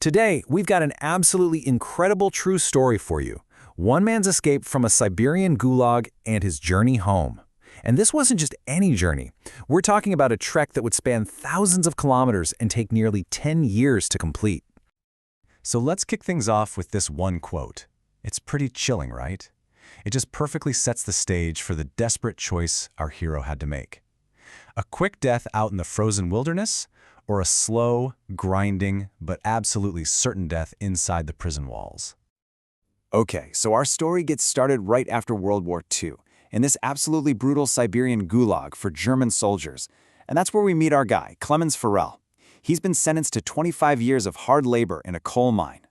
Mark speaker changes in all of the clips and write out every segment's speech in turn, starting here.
Speaker 1: Today, we've got an absolutely incredible true story for you. One man's escape from a Siberian gulag and his journey home. And this wasn't just any journey. We're talking about a trek that would span thousands of kilometers and take nearly 10 years to complete.
Speaker 2: So let's kick things off with this one quote. It's pretty chilling, right? It just perfectly sets the stage for the desperate choice our hero had to make. A quick death out in the frozen wilderness, or a slow, grinding, but absolutely certain death inside the prison walls.
Speaker 3: Okay, so our story gets started right after World War II, in this absolutely brutal Siberian gulag for German soldiers. And that's where we meet our guy, Clemens Forell. He's been sentenced to 25 years of hard labor in a coal mine.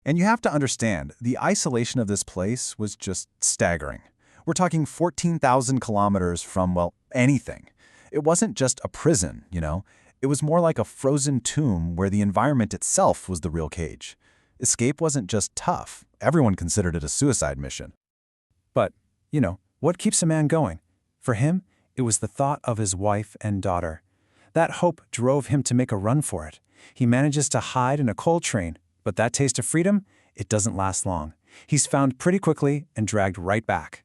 Speaker 2: And you have to understand, the isolation of this place was just staggering. We're talking 14,000 kilometers from, well, anything. It wasn't just a prison, you know. It was more like a frozen tomb where the environment itself was the real cage. Escape wasn't just tough. Everyone considered it a suicide mission. But, you know, what keeps a man going? For him, it was the thought of his wife and daughter. That hope drove him to make a run for it. He manages to hide in a coal train, but that taste of freedom, it doesn't last long. He's found pretty quickly and dragged right back.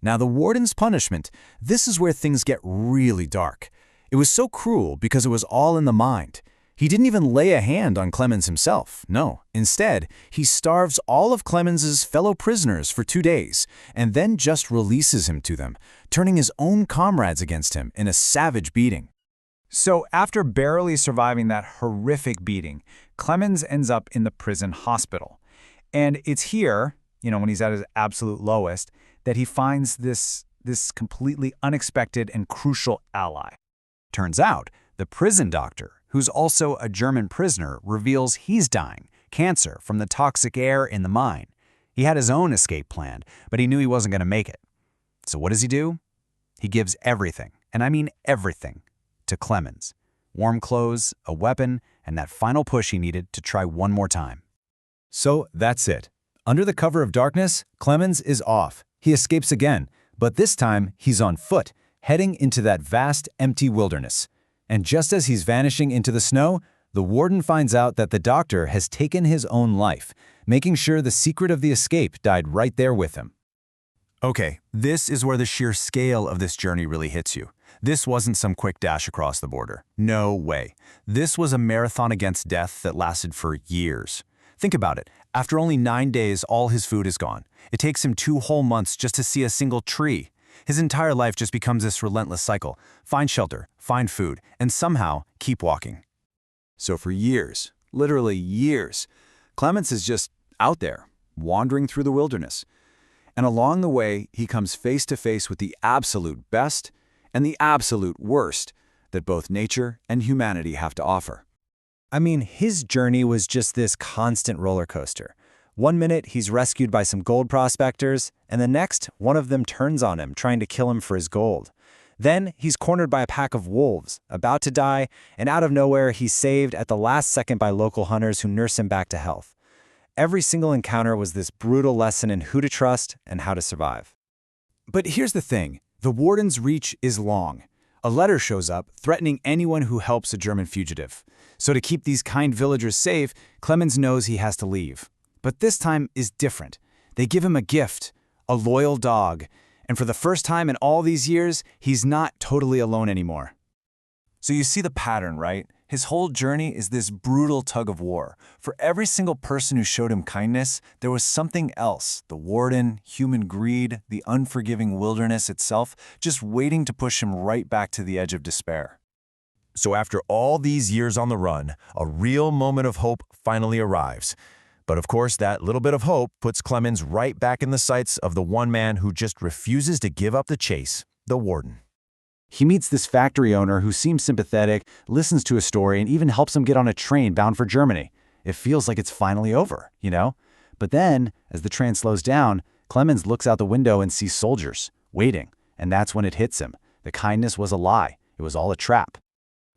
Speaker 1: Now, the warden's punishment, this is where things get really dark. It was so cruel because it was all in the mind. He didn't even lay a hand on Clemens himself, no. Instead, he starves all of Clemens's fellow prisoners for 2 days and then just releases him to them, turning his own comrades against him in a savage beating.
Speaker 4: So after barely surviving that horrific beating, Clemens ends up in the prison hospital. And it's here, you know, when he's at his absolute lowest, that he finds this completely unexpected and crucial ally.
Speaker 5: Turns out, the prison doctor, who's also a German prisoner, reveals he's dying, cancer from the toxic air in the mine. He had his own escape planned, but he knew he wasn't going to make it. So what does he do? He gives everything, and I mean everything, to Clemens. Warm clothes, a weapon, and that final push he needed to try one more time.
Speaker 2: So that's it. Under the cover of darkness, Clemens is off. He escapes again, but this time he's on foot, heading into that vast, empty wilderness. And just as he's vanishing into the snow, the warden finds out that the doctor has taken his own life, making sure the secret of the escape died right there with him.
Speaker 1: Okay, this is where the sheer scale of this journey really hits you. This wasn't some quick dash across the border. No way. This was a marathon against death that lasted for years. Think about it. After only 9 days, all his food is gone. It takes him 2 whole months just to see a single tree. His entire life just becomes this relentless cycle. Find shelter, find food, and somehow keep walking.
Speaker 3: So for years, literally years, Clemens is just out there, wandering through the wilderness. And along the way, he comes face to face with the absolute best and the absolute worst that both nature and humanity have to offer.
Speaker 6: I mean, his journey was just this constant roller coaster. One minute, he's rescued by some gold prospectors, and the next, one of them turns on him, trying to kill him for his gold. Then, he's cornered by a pack of wolves, about to die, and out of nowhere, he's saved at the last second by local hunters who nurse him back to health. Every single encounter was this brutal lesson in who to trust and how to survive.
Speaker 3: But here's the thing. The warden's reach is long. A letter shows up threatening anyone who helps a German fugitive. So to keep these kind villagers safe, Clemens knows he has to leave. But this time is different. They give him a gift, a loyal dog, and for the first time in all these years, he's not totally alone anymore.
Speaker 2: So you see the pattern, right? His whole journey is this brutal tug of war. For every single person who showed him kindness, there was something else. The warden, human greed, the unforgiving wilderness itself, just waiting to push him right back to the edge of despair.
Speaker 7: So after all these years on the run, a real moment of hope finally arrives. But of course, that little bit of hope puts Clemens right back in the sights of the one man who just refuses to give up the chase, the warden.
Speaker 6: He meets this factory owner who seems sympathetic, listens to his story, and even helps him get on a train bound for Germany. It feels like it's finally over, you know? But then, as the train slows down, Clemens looks out the window and sees soldiers, waiting, and that's when it hits him. The kindness was a lie. It was all a trap.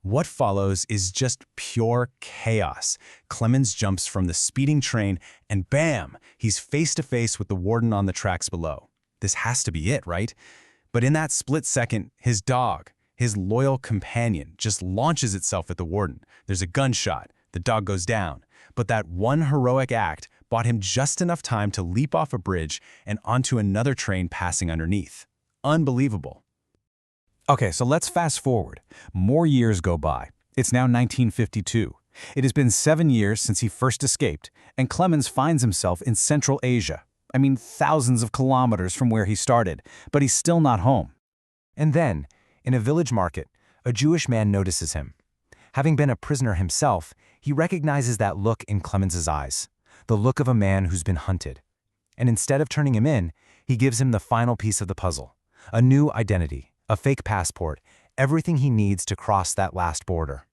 Speaker 2: What follows is just pure chaos. Clemens jumps from the speeding train, and bam, he's face to face with the warden on the tracks below. This has to be it, right? But in that split second, his dog, his loyal companion, just launches itself at the warden. There's a gunshot. The dog goes down.
Speaker 1: But that one heroic act bought him just enough time to leap off a bridge and onto another train passing underneath. Unbelievable.
Speaker 3: Okay, so let's fast forward. More years go by. It's now 1952. It has been 7 years since he first escaped, and Clemens finds himself in Central Asia. I mean, thousands of kilometers from where he started, but he's still not home.
Speaker 5: And then, in a village market, a Jewish man notices him. Having been a prisoner himself, he recognizes that look in Clemens's eyes, the look of a man who's been hunted. And instead of turning him in, he gives him the final piece of the puzzle, a new identity, a fake passport, everything he needs to cross that last border.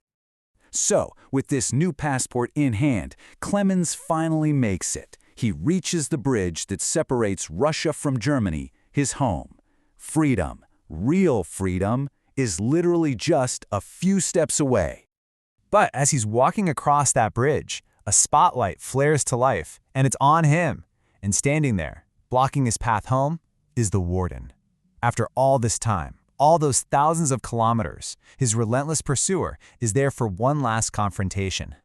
Speaker 3: So, with this new passport in hand, Clemens finally makes it. He reaches the bridge that separates Russia from Germany, his home. Freedom, real freedom, is literally just a few steps away.
Speaker 5: But as he's walking across that bridge, a spotlight flares to life, and it's on him. And standing there, blocking his path home, is the warden. After all this time, all those thousands of kilometers, his relentless pursuer is there for one last confrontation.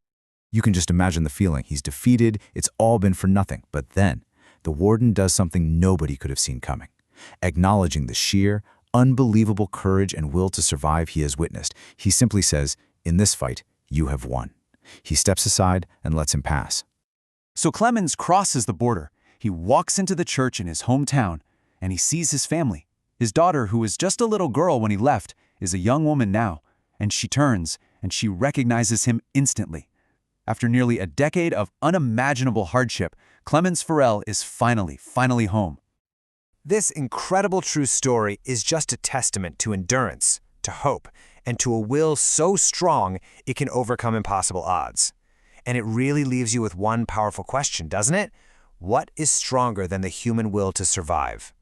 Speaker 1: You can just imagine the feeling. He's defeated, it's all been for nothing. But then, the warden does something nobody could have seen coming. Acknowledging the sheer, unbelievable courage and will to survive he has witnessed, he simply says, "In this fight, you have won." He steps aside and lets him pass.
Speaker 3: So Clemens crosses the border. He walks into the church in his hometown, and he sees his family. His daughter, who was just a little girl when he left, is a young woman now, and she turns, and she recognizes him instantly. After nearly a decade of unimaginable hardship, Clemens Forell is finally home.
Speaker 6: This incredible true story is just a testament to endurance, to hope, and to a will so strong it can overcome impossible odds. And it really leaves you with one powerful question, doesn't it? What is stronger than the human will to survive?